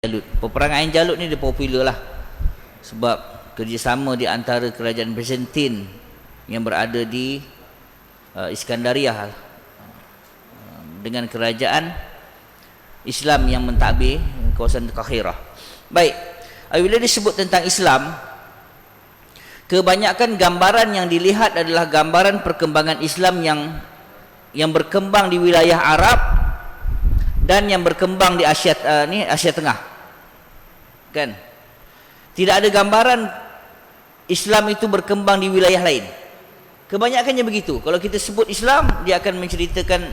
Jalut. Peperangan Ain Jalut ni dia popular lah sebab kerjasama di antara kerajaan Byzantine yang berada di Iskandariah dengan kerajaan Islam yang mentadbir kawasan Qahirah. Baik, bila disebut tentang Islam, kebanyakan gambaran yang dilihat adalah gambaran perkembangan Islam yang berkembang di wilayah Arab dan yang berkembang di Asia Tengah. Kan? Tidak ada gambaran Islam itu berkembang di wilayah lain. Kebanyakannya begitu. Kalau kita sebut Islam, dia akan menceritakan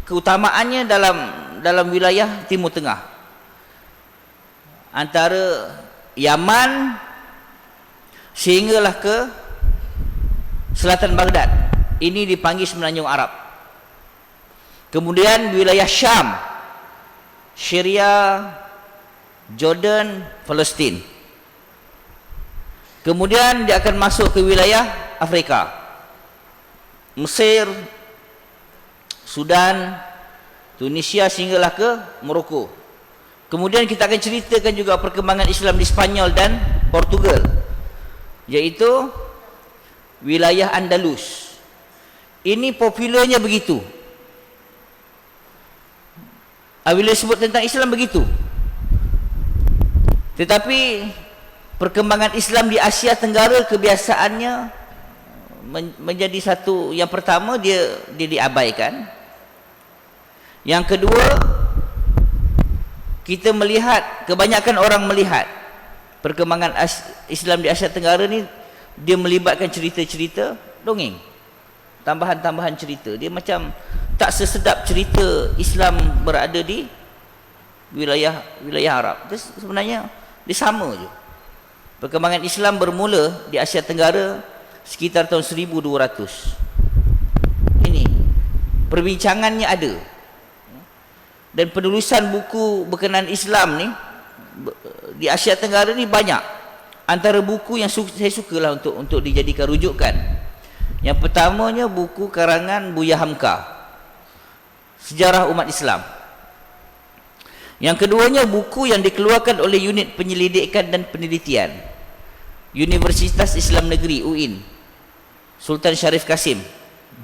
keutamaannya dalam wilayah Timur Tengah, antara Yaman sehinggalah ke selatan Baghdad. Ini dipanggil Semenanjung Arab. Kemudian wilayah Syam, Syria, Jordan, Palestin. Kemudian dia akan masuk ke wilayah Afrika, Mesir, Sudan, Tunisia sehinggalah ke Morocco. Kemudian kita akan ceritakan juga perkembangan Islam di Spanyol dan Portugal, iaitu wilayah Andalus. Ini popularnya begitu. Bila sebut tentang Islam begitu. Tetapi perkembangan Islam di Asia Tenggara kebiasaannya menjadi satu, yang pertama dia diabaikan. Yang kedua, kita melihat, kebanyakan orang melihat perkembangan Islam di Asia Tenggara ni, dia melibatkan cerita-cerita dongeng, tambahan-tambahan cerita. Dia macam tak sesedap cerita Islam berada di wilayah Arab. Itu sebenarnya dia sama je. Perkembangan Islam bermula di Asia Tenggara sekitar tahun 1200. Ini perbincangannya ada. Dan penulisan buku berkenaan Islam ni di Asia Tenggara ni banyak. Antara buku yang saya sukalah untuk dijadikan rujukan, yang pertamanya buku karangan Buya Hamka, Sejarah Umat Islam. Yang keduanya buku yang dikeluarkan oleh Unit Penyelidikan dan Penelitian Universitas Islam Negeri UIN, Sultan Syarif Kasim,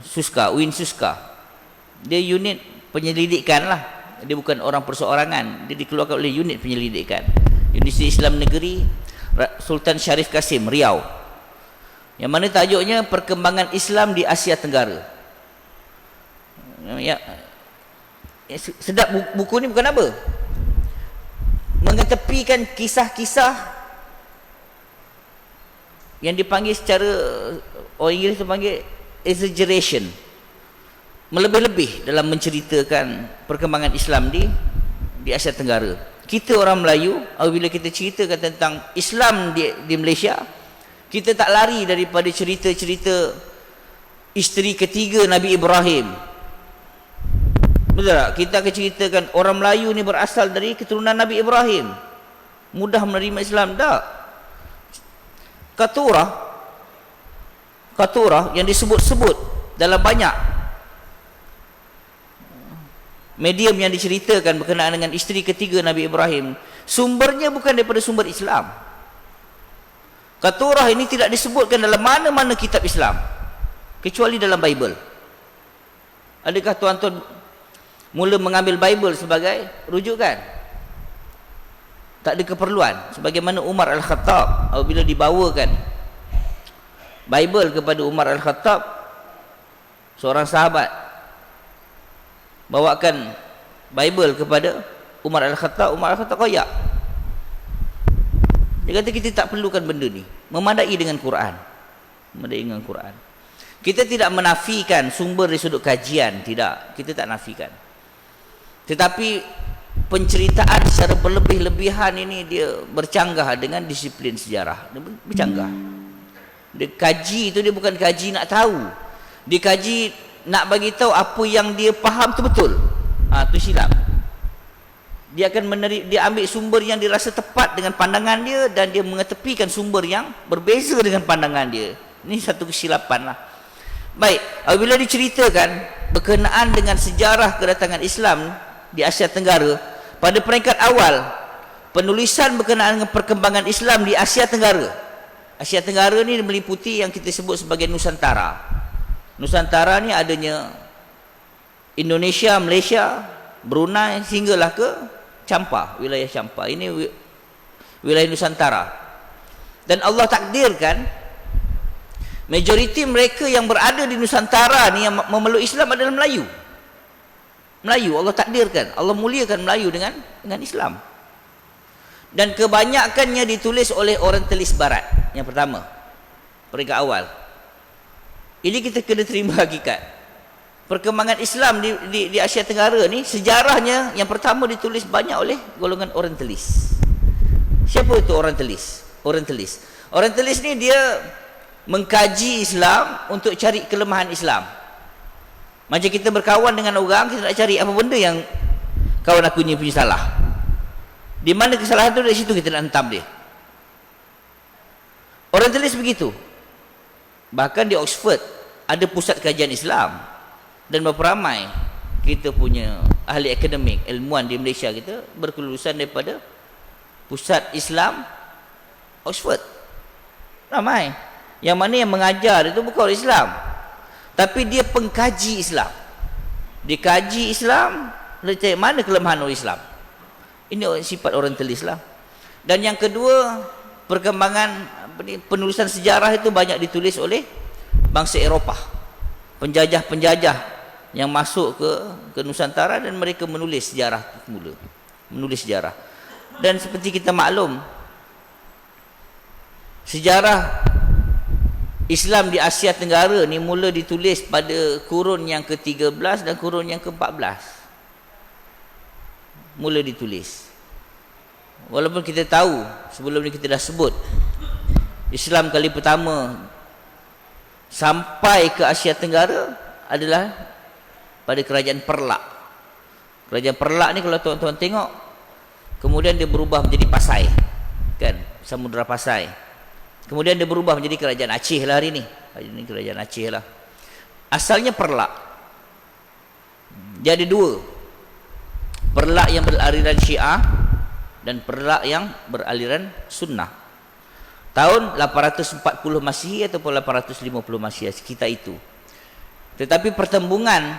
SUSKA, UIN SUSKA. Dia unit penyelidikan lah, dia bukan orang perseorangan. Dia dikeluarkan oleh Unit Penyelidikan Universitas Islam Negeri Sultan Syarif Kasim, Riau, yang mana tajuknya Perkembangan Islam di Asia Tenggara. Sedap buku ni bukan apa, mengetepikan kisah-kisah yang dipanggil secara orang Inggeris dipanggil exaggeration, melebih-lebih dalam menceritakan perkembangan Islam di Asia Tenggara. Kita orang Melayu, apabila kita ceritakan tentang Islam di Malaysia, kita tak lari daripada cerita-cerita isteri ketiga Nabi Ibrahim. Betul tak? Kita akan ceritakan orang Melayu ni berasal dari keturunan Nabi Ibrahim, mudah menerima Islam. Tak. Katurah yang disebut-sebut dalam banyak medium yang diceritakan berkenaan dengan isteri ketiga Nabi Ibrahim, sumbernya bukan daripada sumber Islam. Katurah ini tidak disebutkan dalam mana-mana kitab Islam kecuali dalam Bible. Adakah tuan-tuan mula mengambil Bible sebagai rujukan? Tak ada keperluan. Sebagaimana Umar Al-Khattab apabila dibawakan Bible kepada Umar Al-Khattab, seorang sahabat bawakan Bible kepada Umar Al-Khattab, Umar Al-Khattab koyak. Dia kata kita tak perlukan benda ni, memadai dengan Quran. Memadai dengan Quran. Kita tidak menafikan sumber dari sudut kajian, tidak, kita tak nafikan. Tetapi penceritaan secara berlebih-lebihan ini dia bercanggah dengan disiplin sejarah. Dia bercanggah. Dia kaji itu, dia bukan kaji nak tahu. Dia kaji nak bagi tahu apa yang dia faham tu betul. Tu silap. Dia akan dia ambil sumber yang dirasa tepat dengan pandangan dia, dan dia mengetepikan sumber yang berbeza dengan pandangan dia. Ini satu kesilapan lah. Baik, apabila diceritakan berkenaan dengan sejarah kedatangan Islam di Asia Tenggara, pada peringkat awal penulisan berkenaan dengan perkembangan Islam di Asia Tenggara. Asia Tenggara ni meliputi yang kita sebut sebagai Nusantara. Nusantara ni adanya Indonesia, Malaysia, Brunei sehinggalah ke Champa, wilayah Champa. Ini wilayah Nusantara. Dan Allah takdirkan majoriti mereka yang berada di Nusantara ni yang memeluk Islam adalah Melayu. Melayu Allah takdirkan, Allah muliakan Melayu dengan Islam. Dan kebanyakannya ditulis oleh orientalis barat. Yang pertama, peringkat awal. Ini kita kena terima hakikat. Perkembangan Islam di Asia Tenggara ni, sejarahnya yang pertama ditulis banyak oleh golongan orientalis. Siapa itu orientalis? Orientalis ni dia mengkaji Islam untuk cari kelemahan Islam. Macam kita berkawan dengan orang, kita nak cari apa benda yang kawan aku ni punya salah. Di mana kesalahan tu, dari situ kita nak hentam dia. Orientalis begitu. Bahkan di Oxford ada pusat kajian Islam, dan berapa ramai kita punya ahli akademik, ilmuwan di Malaysia kita berkelulusan daripada pusat Islam Oxford. Ramai. Yang mana yang mengajar itu bukan orang Islam, tapi dia pengkaji Islam. Dia kaji Islam, dia cari mana kelemahan orang Islam. Ini sifat orientalis lah. Dan yang kedua, perkembangan penulisan sejarah itu banyak ditulis oleh bangsa Eropah, penjajah-penjajah yang masuk ke Nusantara, dan mereka menulis sejarah semula, menulis sejarah. Dan seperti kita maklum, sejarah Islam di Asia Tenggara ni mula ditulis pada kurun yang ke-13 dan kurun yang ke-14. Mula ditulis. Walaupun kita tahu, sebelum ni kita dah sebut, Islam kali pertama sampai ke Asia Tenggara adalah pada kerajaan Perlak. Kerajaan Perlak ni kalau tuan-tuan tengok, kemudian dia berubah menjadi Pasai, kan, Samudra Pasai. Kemudian dia berubah menjadi kerajaan Aceh lah hari ni. Hari ni kerajaan Aceh lah. Asalnya Perlak. Dia ada dua. Perlak yang beraliran Syiah dan Perlak yang beraliran Sunnah. Tahun 840 Masihi ataupun 850 Masihi, sekitar itu. Tetapi pertembungan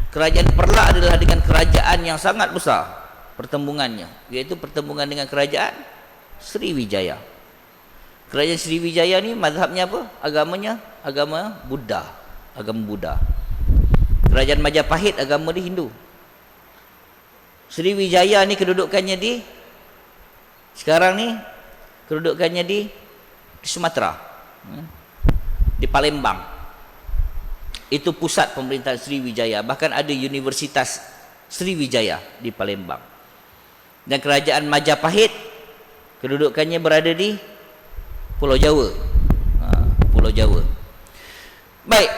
kerajaan Perlak adalah dengan kerajaan yang sangat besar pertembungannya, iaitu pertembungan dengan kerajaan Sriwijaya. Kerajaan Sriwijaya ni mazhabnya apa? Agamanya agama Buddha, agama Buddha. Kerajaan Majapahit agama dia Hindu. Sriwijaya ni kedudukannya di sekarang ni kedudukannya di Sumatera, di Palembang. Itu pusat pemerintahan Sriwijaya. Bahkan ada Universitas Sriwijaya di Palembang. Dan kerajaan Majapahit kedudukannya berada di Pulau Jawa. Pulau Jawa. Baik.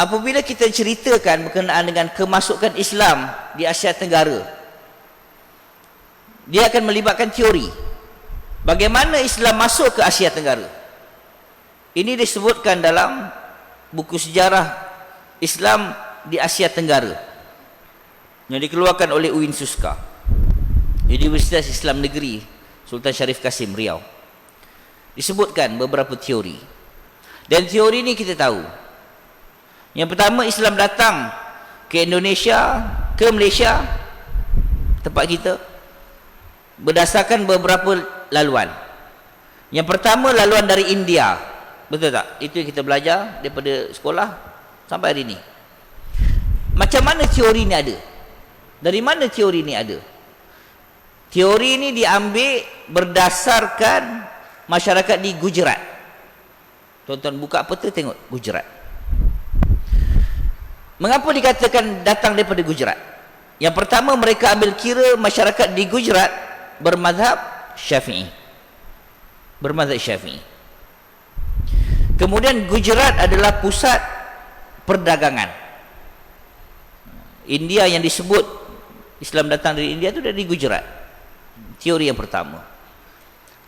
Apabila kita ceritakan berkenaan dengan kemasukan Islam di Asia Tenggara, dia akan melibatkan teori. Bagaimana Islam masuk ke Asia Tenggara? Ini disebutkan dalam buku sejarah Islam di Asia Tenggara yang dikeluarkan oleh UIN Suska, Universitas Islam Negeri Sultan Syarif Kasim, Riau. Disebutkan beberapa teori. Dan teori ini kita tahu. Yang pertama, Islam datang ke Indonesia, ke Malaysia, tempat kita, berdasarkan beberapa laluan. Yang pertama, laluan dari India. Betul tak? Itu yang kita belajar daripada sekolah sampai hari ini. Macam mana teori ini ada? Dari mana teori ini ada? Teori ini diambil berdasarkan masyarakat di Gujarat. Tuan-tuan buka peta tengok Gujarat. Mengapa dikatakan datang daripada Gujarat? Yang pertama, mereka ambil kira masyarakat di Gujarat bermazhab Syafi'i. Bermazhab Syafi'i. Kemudian Gujarat adalah pusat perdagangan. India yang disebut Islam datang dari India itu dari Gujarat. Teori yang pertama.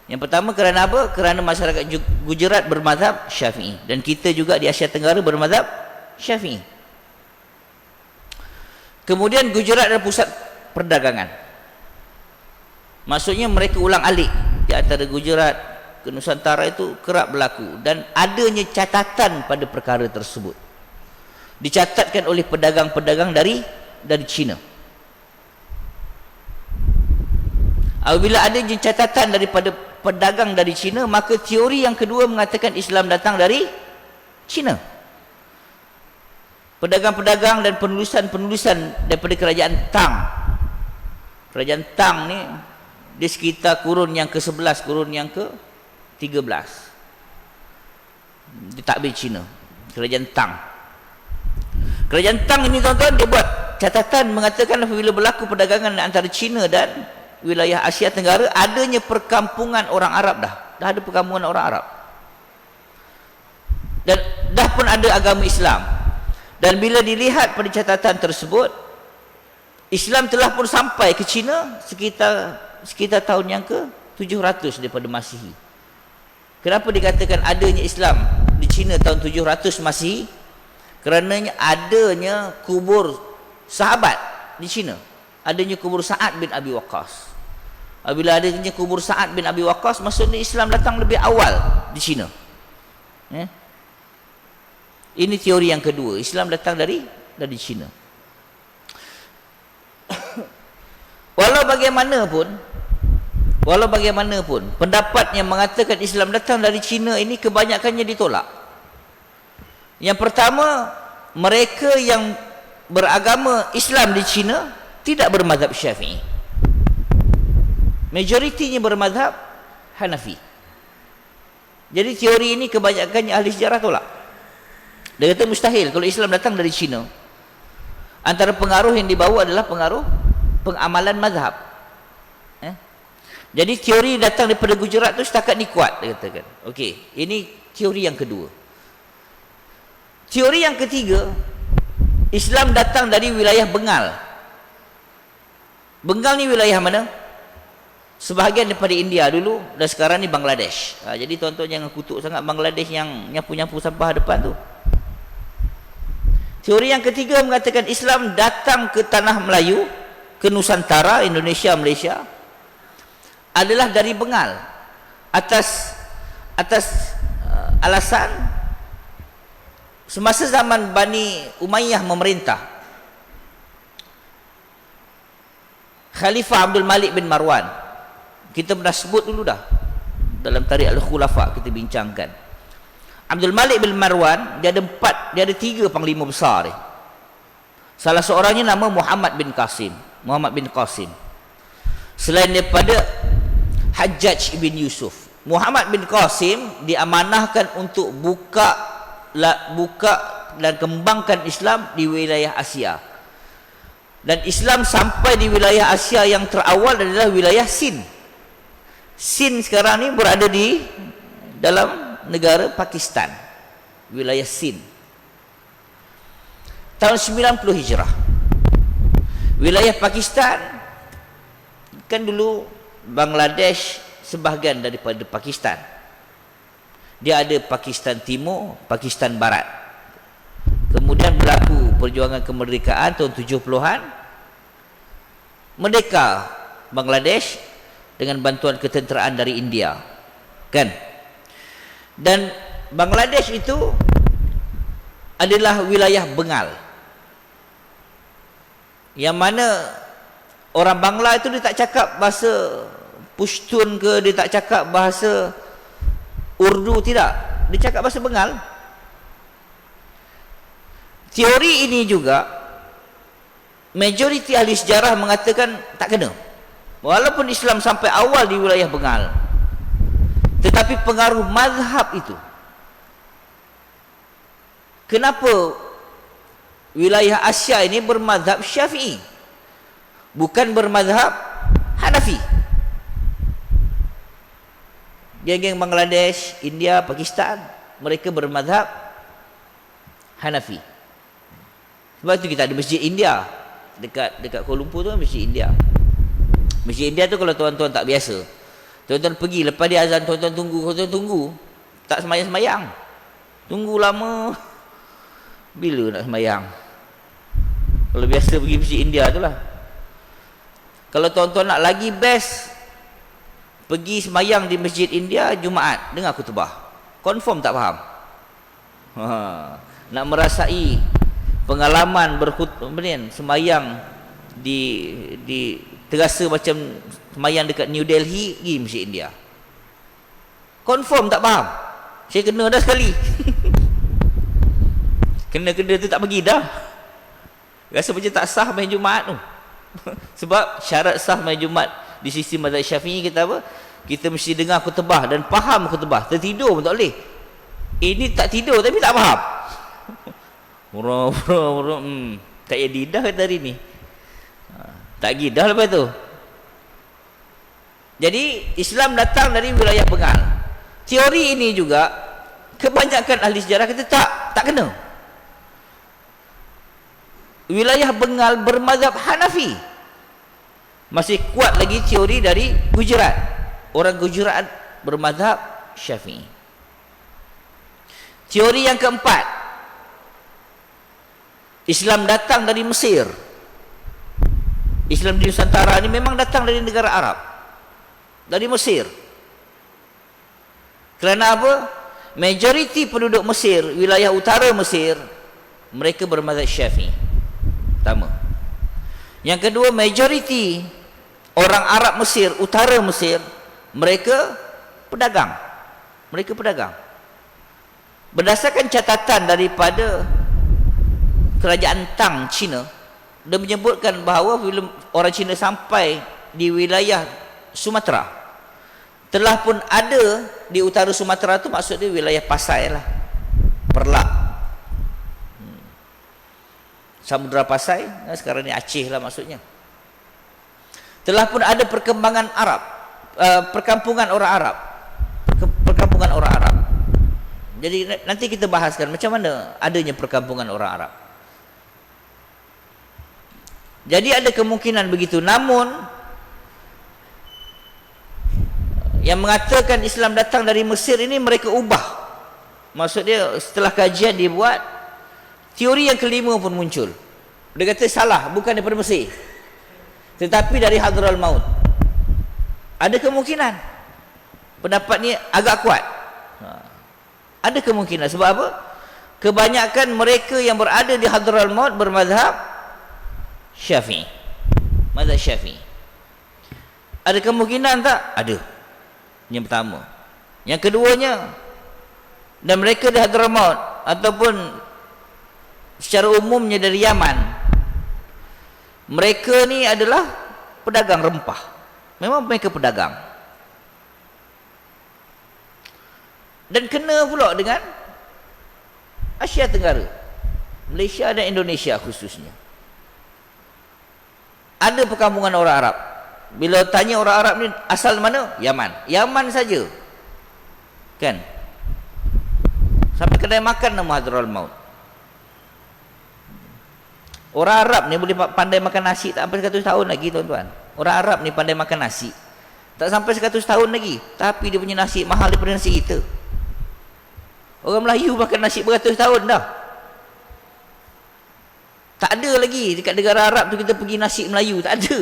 Yang pertama kerana apa? Kerana masyarakat Gujarat bermazhab Syafi'i, dan kita juga di Asia Tenggara bermazhab Syafi'i. Kemudian Gujarat adalah pusat perdagangan. Maksudnya mereka ulang-alik di antara Gujarat ke Nusantara itu kerap berlaku, dan adanya catatan pada perkara tersebut. Dicatatkan oleh pedagang-pedagang dari China. Apabila ada catatan daripada pedagang dari China, maka teori yang kedua mengatakan Islam datang dari China. Pedagang-pedagang dan penulisan-penulisan daripada kerajaan Tang. Kerajaan Tang ni di sekitar kurun yang ke-11, kurun yang ke-13. Ditakbir China, kerajaan Tang. Kerajaan Tang ini tuan-tuan, dia buat catatan mengatakan apabila berlaku perdagangan antara China dan wilayah Asia Tenggara, adanya perkampungan orang Arab dah ada perkampungan orang Arab, dan dah pun ada agama Islam. Dan bila dilihat pada catatan tersebut, Islam telah pun sampai ke China sekitar tahun yang ke-700 daripada Masihi. Kenapa dikatakan adanya Islam di China tahun 700 Masihi? Kerananya adanya kubur sahabat di China, adanya kubur Sa'ad bin Abi Waqqas. Apabila adanya kubur Sa'ad bin Abi Waqqas, maksudnya Islam datang lebih awal di China. Ini teori yang kedua, Islam datang dari China. Walau bagaimanapun, pendapat yang mengatakan Islam datang dari China ini kebanyakannya ditolak. Yang pertama, mereka yang beragama Islam di China tidak bermazhab Syafi'i. Majoritinya bermazhab Hanafi. Jadi teori ini kebanyakannya ahli sejarah tolak. Dia kata mustahil kalau Islam datang dari China. Antara pengaruh yang dibawa adalah pengaruh pengamalan mazhab. Jadi teori datang daripada Gujarat tu setakat ni kuat, dia katakan. Okey, ini teori yang kedua. Teori yang ketiga, Islam datang dari wilayah Bengal. Bengal ni wilayah mana? Sebahagian daripada India dulu, dan sekarang ni Bangladesh. Jadi tuan-tuan jangan kutuk sangat Bangladesh yang nyapu-nyapu sampah depan tu. Teori yang ketiga mengatakan Islam datang ke tanah Melayu, ke Nusantara, Indonesia, Malaysia, adalah dari Bengal atas alasan semasa zaman Bani Umayyah memerintah, Khalifah Abdul Malik bin Marwan, kita pernah sebut dulu dah dalam Tarikh Al-Khulafa, kita bincangkan. Abdul Malik bin Marwan, dia ada tiga panglima besar dia. Salah seorangnya nama Muhammad bin Qasim. Selain daripada Hajjaj bin Yusuf, Muhammad bin Qasim diamanahkan untuk buka dan kembangkan Islam di wilayah Asia. Dan Islam sampai di wilayah Asia yang terawal adalah wilayah Sind. Sind sekarang ni berada di dalam negara Pakistan, wilayah Sind. Tahun 90 Hijrah, wilayah Pakistan kan dulu Bangladesh sebahagian daripada Pakistan. Dia ada Pakistan Timur, Pakistan Barat. Kemudian berlaku perjuangan kemerdekaan tahun 70-an. Merdeka Bangladesh dengan bantuan ketenteraan dari India. Kan? Dan Bangladesh itu adalah wilayah Bengal. Yang mana orang Bangla itu dia tak cakap bahasa Pushtun ke, dia tak cakap bahasa Urdu, tidak. Dia cakap bahasa Bengal. Teori ini juga majoriti ahli sejarah mengatakan tak kena. Walaupun Islam sampai awal di wilayah Bengal, tetapi pengaruh mazhab itu. Kenapa wilayah Asia ini bermazhab Syafi'i, bukan bermazhab Hanafi? Geng-geng Bangladesh, India, Pakistan, mereka bermazhab Hanafi. Sebab tu kita ada Masjid India dekat Kuala Lumpur tu, Masjid India. Masjid India tu kalau tuan-tuan tak biasa, tuan-tuan pergi lepas dia azan, tuan-tuan tunggu, tak semayang-semayang, tunggu lama. Bila nak semayang? Kalau biasa pergi Masjid India tu lah. Kalau tuan-tuan nak lagi best, pergi semayang di Masjid India Jumaat dengar khutbah. Confirm tak faham? Nak merasai pengalaman semayang di terasa macam semayang dekat New Delhi, pergi Masjid India. Confirm tak faham? Saya kena dah sekali. Kena tu tak pergi dah. Rasa macam tak sah main Jumaat tu. Sebab syarat sah main Jumaat di sisi mazhab Syafi'i kita apa? Kita mesti dengar khutbah dan faham khutbah. Tertidur pun tak boleh. Ini tak tidur tapi tak faham. Tak payah lidah kata hari ni. Tak gidah lepas tu. Jadi Islam datang dari wilayah Bengal. Teori ini juga kebanyakan ahli sejarah kata tak kena. Wilayah Bengal bermazhab Hanafi. Masih kuat lagi teori dari Gujarat. Orang Gujarat bermazhab Syafi'i. Teori yang keempat, Islam datang dari Mesir. Islam di Nusantara ini memang datang dari negara Arab, dari Mesir. Kerana apa? Majoriti penduduk Mesir, wilayah utara Mesir, mereka bermazhab Syafi'i. Pertama. Yang kedua, majoriti orang Arab Mesir, utara Mesir, mereka pedagang. Mereka pedagang. Berdasarkan catatan daripada kerajaan Tang Cina, dia menyebutkan bahawa bila orang Cina sampai di wilayah Sumatera, telah pun ada di utara Sumatera tu, maksud dia wilayah Pasai lah, Perlak, Samudra Pasai, sekarang ni Aceh lah maksudnya. Telah pun ada perkembangan Arab, perkampungan orang Arab, perkampungan orang Arab. Jadi nanti kita bahaskan macam mana adanya perkampungan orang Arab. Jadi ada kemungkinan begitu. Namun yang mengatakan Islam datang dari Mesir ini mereka ubah. Maksud dia setelah kajian dibuat, teori yang kelima pun muncul. Dia kata salah, bukan daripada Mesir, tetapi dari Hadraul Maut. Ada kemungkinan pendapat ni agak kuat. Ada kemungkinan. Sebab apa? Kebanyakan mereka yang berada di Hadraul Maut bermazhab Syafi'i. Mazhab Syafi'i. Ada kemungkinan tak? Ada. Yang pertama. Yang keduanya, dan mereka di Hadraul Maut ataupun secara umumnya dari Yaman, mereka ni adalah pedagang rempah. Memang mereka pedagang. Dan kena pula dengan Asia Tenggara, Malaysia dan Indonesia khususnya. Ada perkampungan orang Arab. Bila tanya orang Arab ni asal mana? Yaman. Yaman saja, kan? Sampai kedai makan nama Hadraul Maut. Orang Arab ni boleh pandai makan nasi tak sampai 100 tahun lagi, tuan-tuan. Orang Arab ni pandai makan nasi tak sampai 100 tahun lagi, tapi dia punya nasi mahal daripada nasi kita. Orang Melayu makan nasi beratus tahun dah. Tak ada lagi dekat negara Arab tu kita pergi nasi Melayu, tak ada.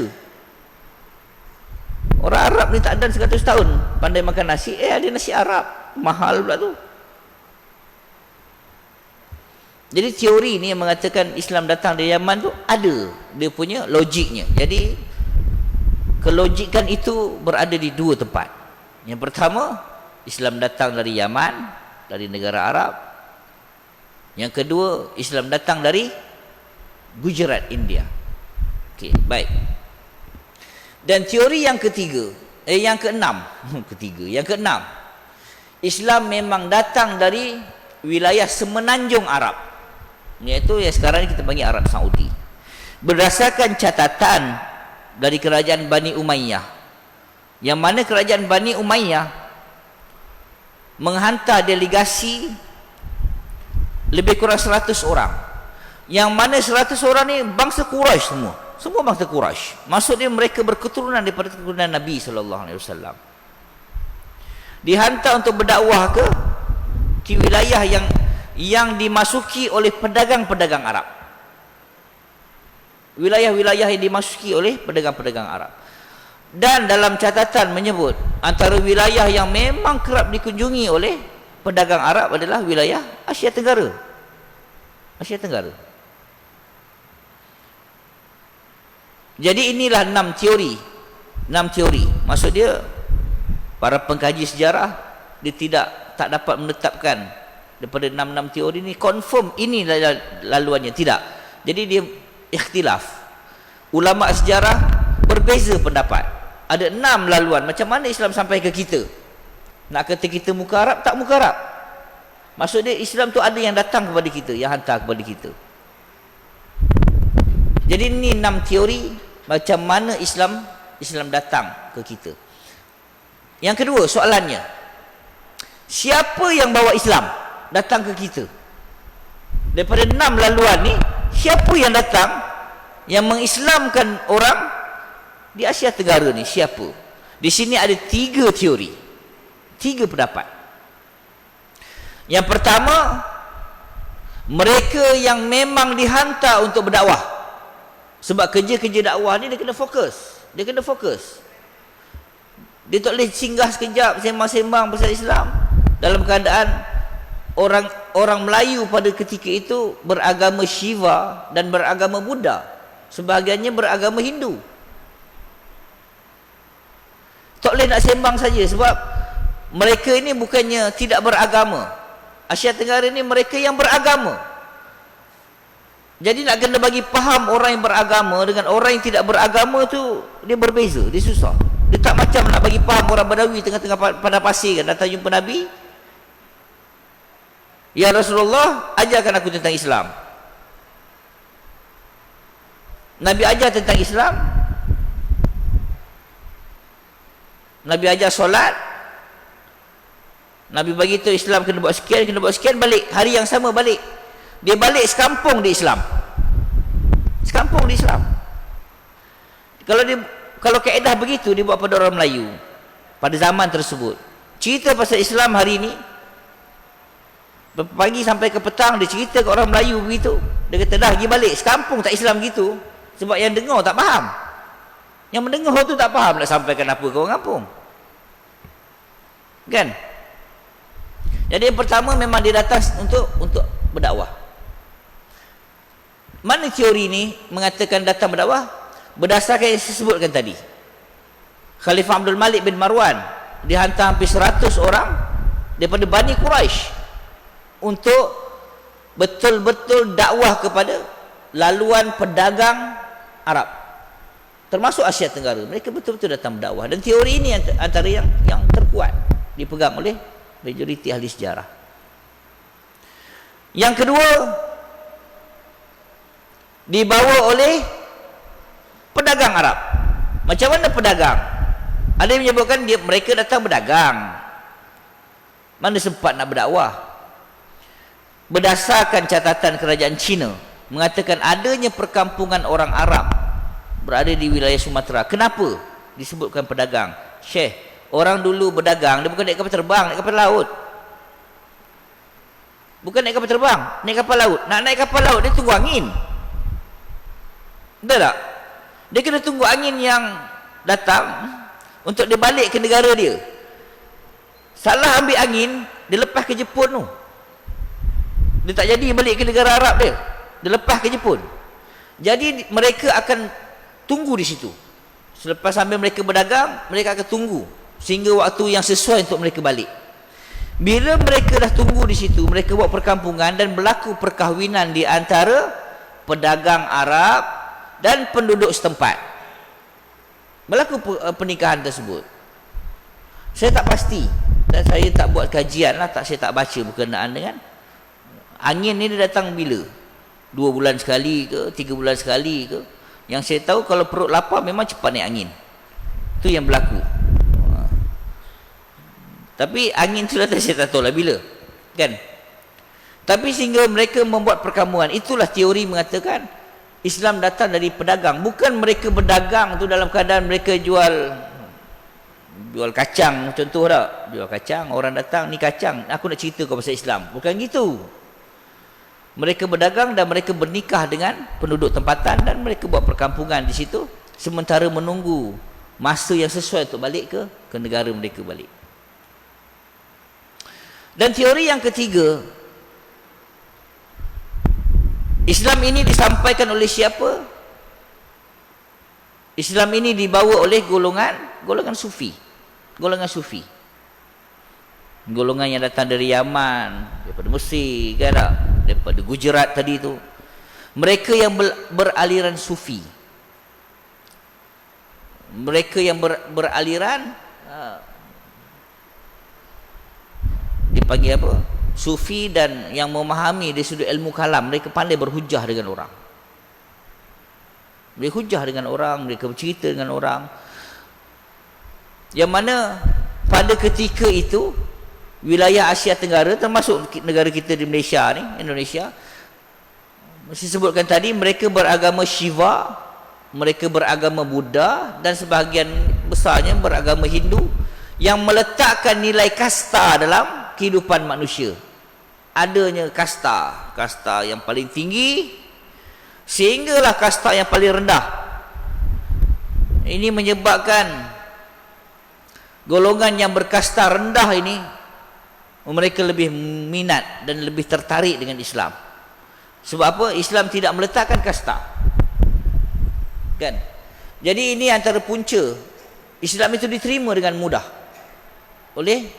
Orang Arab ni tak ada 100 tahun pandai makan nasi, ada nasi Arab mahal pula tu. Jadi teori ni yang mengatakan Islam datang dari Yaman tu ada dia punya logiknya. Jadi kelogikan itu berada di dua tempat. Yang pertama, Islam datang dari Yaman, dari negara Arab. Yang kedua, Islam datang dari Gujarat, India. Okey, baik. Dan teori yang ketiga, yang keenam, yang keenam, Islam memang datang dari wilayah semenanjung Arab, iaitu yang sekarang kita panggil Arab Saudi. Berdasarkan catatan dari kerajaan Bani Umayyah, yang mana kerajaan Bani Umayyah menghantar delegasi lebih kurang 100 orang, yang mana 100 orang ni bangsa Quraisy semua bangsa Quraisy. Maksudnya mereka berketurunan daripada keturunan Nabi SAW. Dihantar untuk berdakwah ke wilayah yang dimasuki oleh pedagang-pedagang Arab. Wilayah-wilayah yang dimasuki oleh pedagang-pedagang Arab. Dan dalam catatan menyebut antara wilayah yang memang kerap dikunjungi oleh pedagang Arab adalah wilayah Asia Tenggara. Asia Tenggara. Jadi inilah 6 teori. 6 teori. Maksud dia para pengkaji sejarah dia tak dapat menetapkan daripada 6 teori ni confirm ini laluannya, tidak. Jadi dia ikhtilaf. Ulama sejarah berbeza pendapat. Ada 6 laluan macam mana Islam sampai ke kita. Nak kata kita muka Arab, tak muka Arab. Maksud dia Islam tu ada yang datang kepada kita, yang hantar kepada kita. Jadi ni 6 teori macam mana Islam datang ke kita. Yang kedua soalannya, siapa yang bawa Islam datang ke kita? Daripada 6 laluan ni, siapa yang datang yang mengislamkan orang di Asia Tenggara ni? Siapa? Di sini ada 3 teori, 3 pendapat. Yang pertama, mereka yang memang dihantar untuk berdakwah. Sebab kerja-kerja dakwah ni dia kena fokus. Dia kena fokus. Dia tak boleh singgah sekejap sembang-sembang pasal Islam dalam keadaan orang Melayu pada ketika itu beragama Shiva dan beragama Buddha. Sebahagiannya beragama Hindu. Tak boleh nak sembang saja sebab mereka ini bukannya tidak beragama. Asia Tenggara ni mereka yang beragama. Jadi nak kena bagi faham orang yang beragama dengan orang yang tidak beragama tu dia berbeza, dia susah. Dia tak macam nak bagi faham orang Badawi tengah-tengah padang pasir kan datang jumpa Nabi. Ya Rasulullah, ajarkan aku tentang Islam. Nabi ajar tentang Islam. Nabi ajar solat. Nabi bagi tahu Islam kena buat sekian, balik. Hari yang sama balik. Dia balik sekampung di Islam. Sekampung di Islam. Kalau kaedah begitu dibuat pada orang Melayu pada zaman tersebut. Cerita pasal Islam hari ini pagi sampai ke petang dia cerita ke orang Melayu begitu. Dia kata dah pergi balik sekampung tak Islam gitu. Sebab yang dengar tak faham. Yang mendengar tu tak faham nak sampaikan apa ke orang kampung. Kan? Jadi yang pertama memang dia datang untuk berdakwah. Mana teori ni mengatakan datang berdakwah? Berdasarkan yang saya sebutkan tadi. Khalifah Abdul Malik bin Marwan dihantar hampir 100 orang daripada Bani Quraisy untuk betul-betul dakwah kepada laluan pedagang Arab termasuk Asia Tenggara. Mereka betul-betul datang berdakwah dan teori ini antara yang terkuat dipegang oleh majoriti ahli sejarah. Yang kedua, dibawa oleh pedagang Arab. Macam mana pedagang? Ada yang menyebutkan mereka datang berdagang. Mana sempat nak berdakwah? Berdasarkan catatan kerajaan Cina mengatakan adanya perkampungan orang Arab berada di wilayah Sumatera. Kenapa disebutkan pedagang? Syekh, orang dulu berdagang dia bukan naik kapal terbang, naik kapal laut. Bukan naik kapal terbang, naik kapal laut. Nak naik kapal laut dia tunggu angin. Betul tak? Dia kena tunggu angin yang datang untuk dia balik ke negara dia. Salah ambil angin, dia lepas ke Jepun tu. Dia tak jadi balik ke negara Arab dia. Dia lepas ke Jepun. Jadi mereka akan tunggu di situ. Selepas sambil mereka berdagang, mereka akan tunggu sehingga waktu yang sesuai untuk mereka balik. Bila mereka dah tunggu di situ, mereka buat perkampungan dan berlaku perkahwinan di antara pedagang Arab dan penduduk setempat. Berlaku pernikahan tersebut. Saya tak pasti dan saya tak buat kajian lah, saya tak baca berkenaan dengan angin ni dia datang bila? 2 bulan sekali ke, 3 bulan sekali ke? Yang saya tahu kalau perut lapar memang cepat naik angin. Itu yang berlaku. Tapi angin tu datang saya tak tahu lah bila. Kan? Tapi sehingga mereka membuat perkampungan. Itulah teori mengatakan Islam datang dari pedagang. Bukan mereka berdagang tu dalam keadaan mereka jual kacang contoh tak? Jual kacang, orang datang ni kacang, aku nak cerita kau pasal Islam. Bukan gitu. Mereka berdagang dan mereka bernikah dengan penduduk tempatan dan mereka buat perkampungan di situ sementara menunggu masa yang sesuai untuk balik ke negara mereka balik. Dan teori yang ketiga, Islam ini disampaikan oleh siapa? Islam ini dibawa oleh golongan sufi. Golongan sufi. Golongan yang datang dari Yaman, daripada Mesir, kan tak? Daripada Gujarat tadi tu. Mereka yang beraliran sufi. Mereka yang beraliran dipanggil apa? Sufi, dan yang memahami dari sudut ilmu kalam. Mereka pandai berhujah dengan orang. Mereka hujah dengan orang, mereka bercerita dengan orang. Yang mana pada ketika itu wilayah Asia Tenggara, termasuk negara kita di Malaysia ni, Indonesia, mesti sebutkan tadi, mereka beragama Shiva, mereka beragama Buddha, dan sebahagian besarnya beragama Hindu, yang meletakkan nilai kasta dalam kehidupan manusia. Adanya kasta yang paling tinggi sehinggalah kasta yang paling rendah. Ini menyebabkan golongan yang berkasta rendah ini, mereka lebih minat dan lebih tertarik dengan Islam. Sebab apa? Islam tidak meletakkan kasta, kan? Jadi ini antara punca Islam itu diterima dengan mudah oleh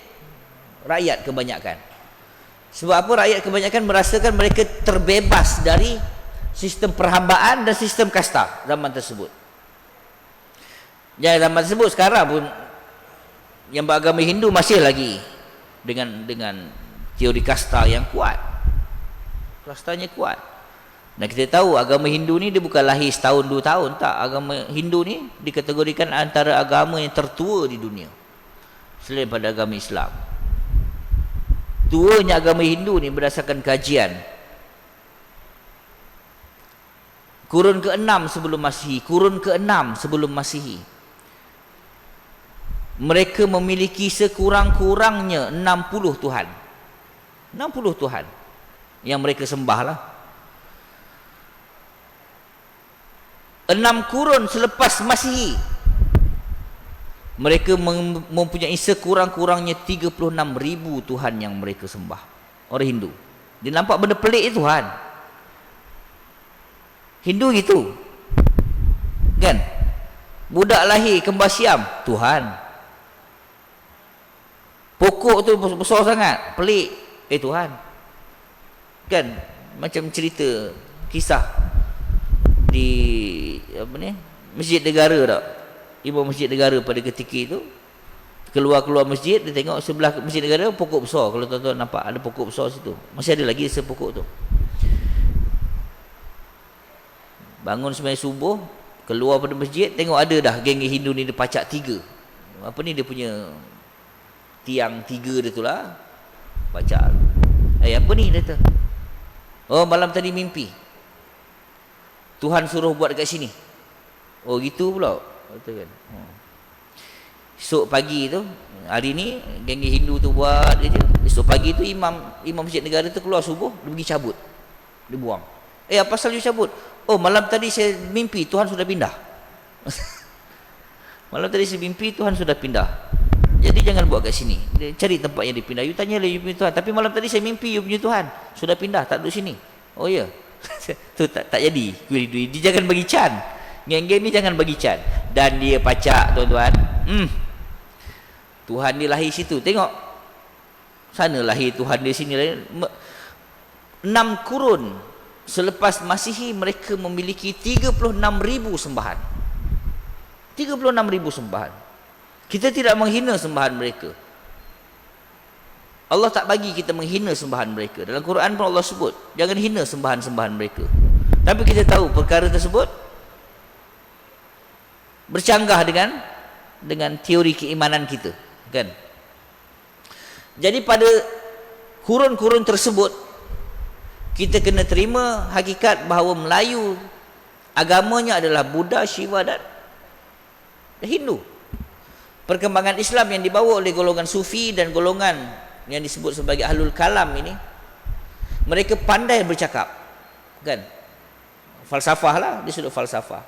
rakyat kebanyakan. Sebab apa? Rakyat kebanyakan merasakan mereka terbebas dari sistem perhambaan dan sistem kasta zaman tersebut. Yang zaman tersebut sekarang pun yang beragama Hindu masih lagi dengan teori kasta yang kuat. Kastanya kuat. Dan kita tahu agama Hindu ni dia bukan lahir setahun 2 tahun, tak. Agama Hindu ni dikategorikan antara agama yang tertua di dunia selain pada agama Islam. Tuanya agama Hindu ni berdasarkan kajian, kurun ke-6 sebelum Masihi, mereka memiliki sekurang-kurangnya 60 Tuhan. 60 Tuhan yang mereka sembah lah. 6 kurun selepas Masihi, mereka mempunyai sekurang-kurangnya 36,000 Tuhan yang mereka sembah. Orang Hindu. Dia nampak benda pelik Tuhan. Hindu gitu, kan? Budak lahir kembar siam, Tuhan. Pokok tu besar sangat, pelik, Tuhan, kan? Macam cerita kisah di apa ni, Masjid Negara tak? Imam Masjid Negara pada ketika itu keluar masjid, dia tengok sebelah Masjid Negara pokok besar. Kalau tuan-tuan nampak ada pokok besar situ, masih ada lagi sepokok tu. Bangun sembahyang subuh, keluar pada masjid, tengok ada dah geng Hindu ni dia pacak 3. Apa ni dia punya tiang 3 dia tu lah. Pacak. Apa ni dia tu? Oh, malam tadi mimpi Tuhan suruh buat dekat sini. Oh, gitu pula. Betul kan? Esok pagi tu, hari ni geng Hindu tu buat je. Esok pagi tu imam Masjid Negara tu keluar subuh, dia pergi cabut. Dia buang. Apa pasal you cabut? Oh, malam tadi saya mimpi Tuhan sudah pindah. Malam tadi saya mimpi Tuhan sudah pindah. Jadi jangan buat kat sini. Dia cari tempat yang dipindah. You tanya lah you punya Tuhan. Tapi malam tadi saya mimpi you punya Tuhan sudah pindah, tak duduk sini. Oh ya. Tu tak jadi. Dia jangan bagi can. Geng-geng ni jangan bagi can. Dan dia pacak, tuan-tuan. Tuhan ni lahir situ. Tengok. Sana lahir Tuhan di sini. 6 kurun selepas Masihi mereka memiliki 36,000 sembahan. 36,000 sembahan. Kita tidak menghina sembahan mereka. Allah tak bagi kita menghina sembahan mereka. Dalam Quran pun Allah sebut, jangan hina sembahan-sembahan mereka. Tapi kita tahu perkara tersebut bercanggah dengan teori keimanan kita, kan? Jadi pada kurun-kurun tersebut kita kena terima hakikat bahawa Melayu agamanya adalah Buddha, Shiva dan Hindu. Perkembangan Islam yang dibawa oleh golongan Sufi dan golongan yang disebut sebagai Ahlul Kalam ini, mereka pandai bercakap, kan? Falsafah lah, dia sudut falsafah.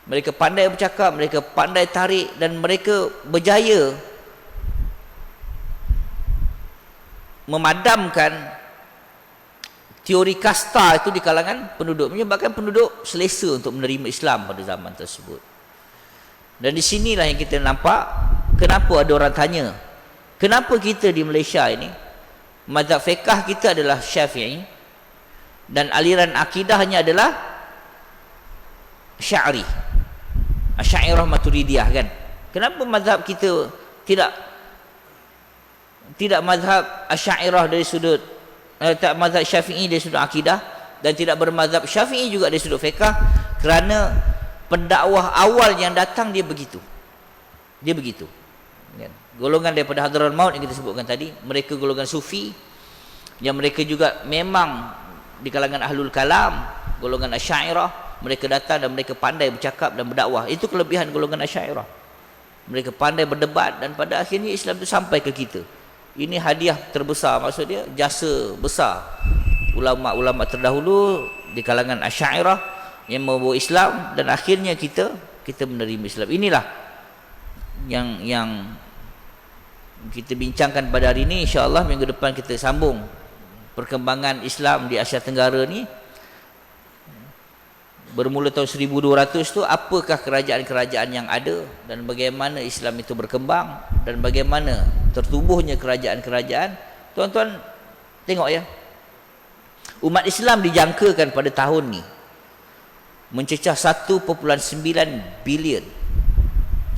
Mereka pandai bercakap, mereka pandai tarik, dan mereka berjaya memadamkan teori kasta itu di kalangan penduduk, menyebabkan penduduk selesa untuk menerima Islam pada zaman tersebut. Dan di sinilah yang kita nampak kenapa ada orang tanya, kenapa kita di Malaysia ini mazhab fiqh kita adalah Syafi'i dan aliran akidahnya adalah Sya'ri, Asy'ariyah Maturidiyah kan? Kenapa mazhab kita tidak mazhab Asy'ariyah dari sudut tak mazhab Syafi'i dari sudut akidah, dan tidak bermazhab Syafi'i juga dari sudut fiqh? Kerana pendakwah awal yang datang dia begitu. Kan? Golongan daripada Hadratul Maut yang kita sebutkan tadi, mereka golongan sufi yang mereka juga memang di kalangan ahlul kalam, golongan Asy'ariyah. Mereka datang dan mereka pandai bercakap dan berdakwah. Itu kelebihan golongan Asy'ariyah. Mereka pandai berdebat, dan pada akhirnya Islam itu sampai ke kita. Ini hadiah terbesar, maksud dia jasa besar ulama-ulama terdahulu di kalangan Asy'ariyah yang membawa Islam, dan akhirnya kita menerima Islam. Inilah yang kita bincangkan pada hari ini. InsyaAllah minggu depan kita sambung perkembangan Islam di Asia Tenggara ni. Bermula tahun 1200 tu, apakah kerajaan-kerajaan yang ada, dan bagaimana Islam itu berkembang, dan bagaimana tertubuhnya kerajaan-kerajaan. Tuan-tuan tengok ya, umat Islam dijangkakan pada tahun ni mencecah 1.9 bilion.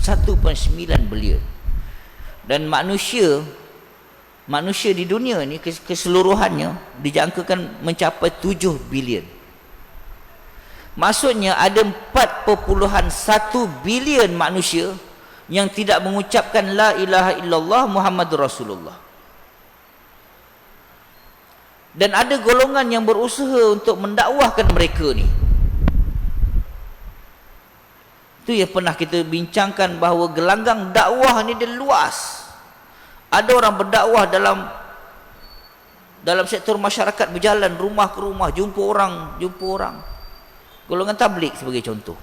1.9 bilion. Dan manusia di dunia ni keseluruhannya dijangkakan mencapai 7 bilion. Maksudnya ada 4.1 bilion manusia yang tidak mengucapkan la ilaha illallah Muhammadur Rasulullah. Dan ada golongan yang berusaha untuk mendakwahkan mereka ni. Itu yang pernah kita bincangkan, bahawa gelanggang dakwah ni dia luas. Ada orang berdakwah dalam sektor masyarakat, berjalan rumah ke rumah, jumpa orang. Golongan tabligh sebagai contoh.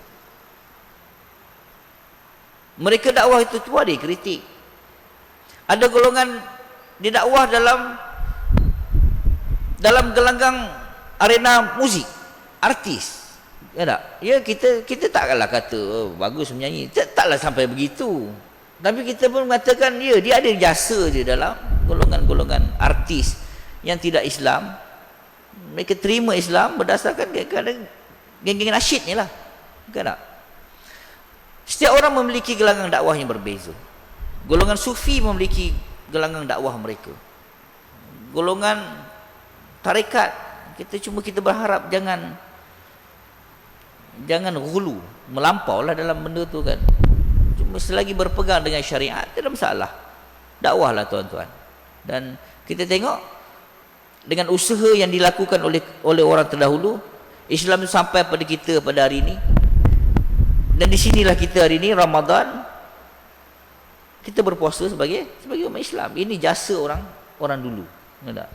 Mereka dakwah itu tua dia kritik. Ada golongan didakwah dalam gelanggang arena muzik, artis. Ya tak? Ya, kita takkanlah kata oh, bagus menyanyi. Taklah sampai begitu. Tapi kita pun mengatakan ya, dia ada jasa je dalam golongan-golongan artis yang tidak Islam. Mereka terima Islam berdasarkan kadang-kadang geng-geng nasyid ni lah. Bukan tak? Setiap orang memiliki gelanggang dakwah yang berbeza. Golongan sufi memiliki gelanggang dakwah mereka. Golongan tarekat, kita berharap jangan ghulu, melampau lah dalam benda tu kan. Cuma selagi berpegang dengan syariat, tidak masalah. Dakwah lah tuan-tuan. Dan kita tengok dengan usaha yang dilakukan oleh orang terdahulu, Islam itu sampai pada kita pada hari ini. Dan di sinilah kita hari ini Ramadan, kita berpuasa sebagai umat Islam. Ini jasa orang dulu. Tak?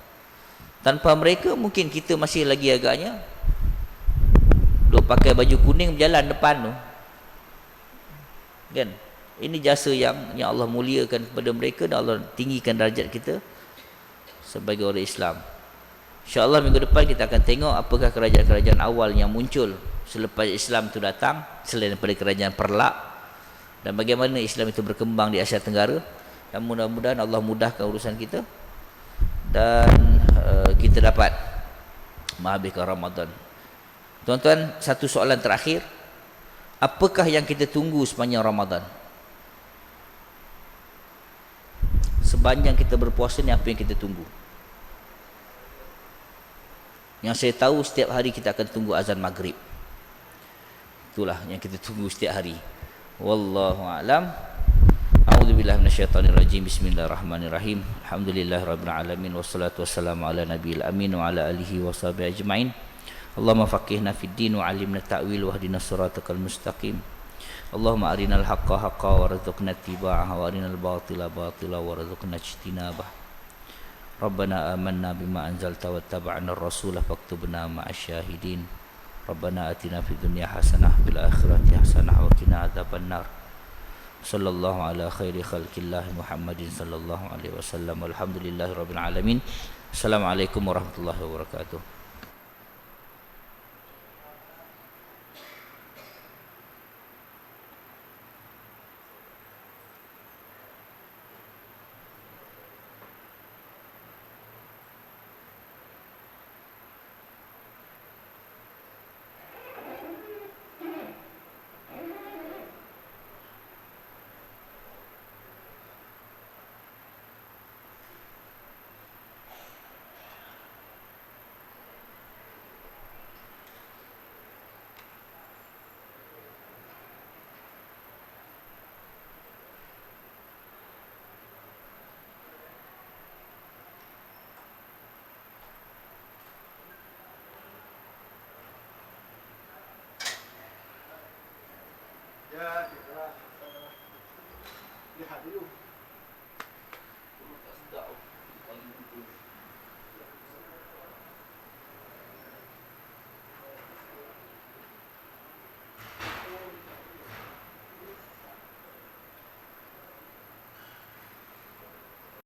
Tanpa mereka mungkin kita masih lagi agaknya duk pakai baju kuning berjalan depan tu. Kan? Ini jasa yang Allah muliakan kepada mereka, dan Allah tinggikan darjat kita sebagai orang Islam. InsyaAllah minggu depan kita akan tengok apakah kerajaan-kerajaan awal yang muncul selepas Islam itu datang, selain daripada kerajaan Perlak, dan bagaimana Islam itu berkembang di Asia Tenggara. Dan mudah-mudahan Allah mudahkan urusan kita, dan kita dapat menghabiskan Ramadan. Tuan-tuan, satu soalan terakhir. Apakah yang kita tunggu sepanjang Ramadan? Sepanjang kita berpuasa ni, apa yang kita tunggu? Yang saya tahu, setiap hari kita akan tunggu azan maghrib. Itulah yang kita tunggu setiap hari. Wallahu a'lam. A'udzubillahi minasyaitonirrajim. Bismillahirrahmanirrahim. Alhamdulillahirabbil alamin, wassalatu wassalamu ala nabiyil amin wa ala alihi washabihi ajmain. Allahumma faqihna fid din wa 'allimna ta'wil wahdinas siratal mustaqim. Allahumma arinal haqqa haqqan warzuqna ittiba'ahu wa arinal batila batila warzuqna ijtinabah. Rabbana amanna bima anzalta wattaba'na ar-rasula faktubna ma'asyahidin. Rabbana atina fid dunya hasanah fil akhirati hasanah wa qina adzabannar. Sallallahu ala khairi khalqillah Muhammadin sallallahu alaihi wasallam. Alhamdulillahi rabbil alamin. Assalamualaikum warahmatullahi wabarakatuh. Ya, lihat dulu. Tak sedap.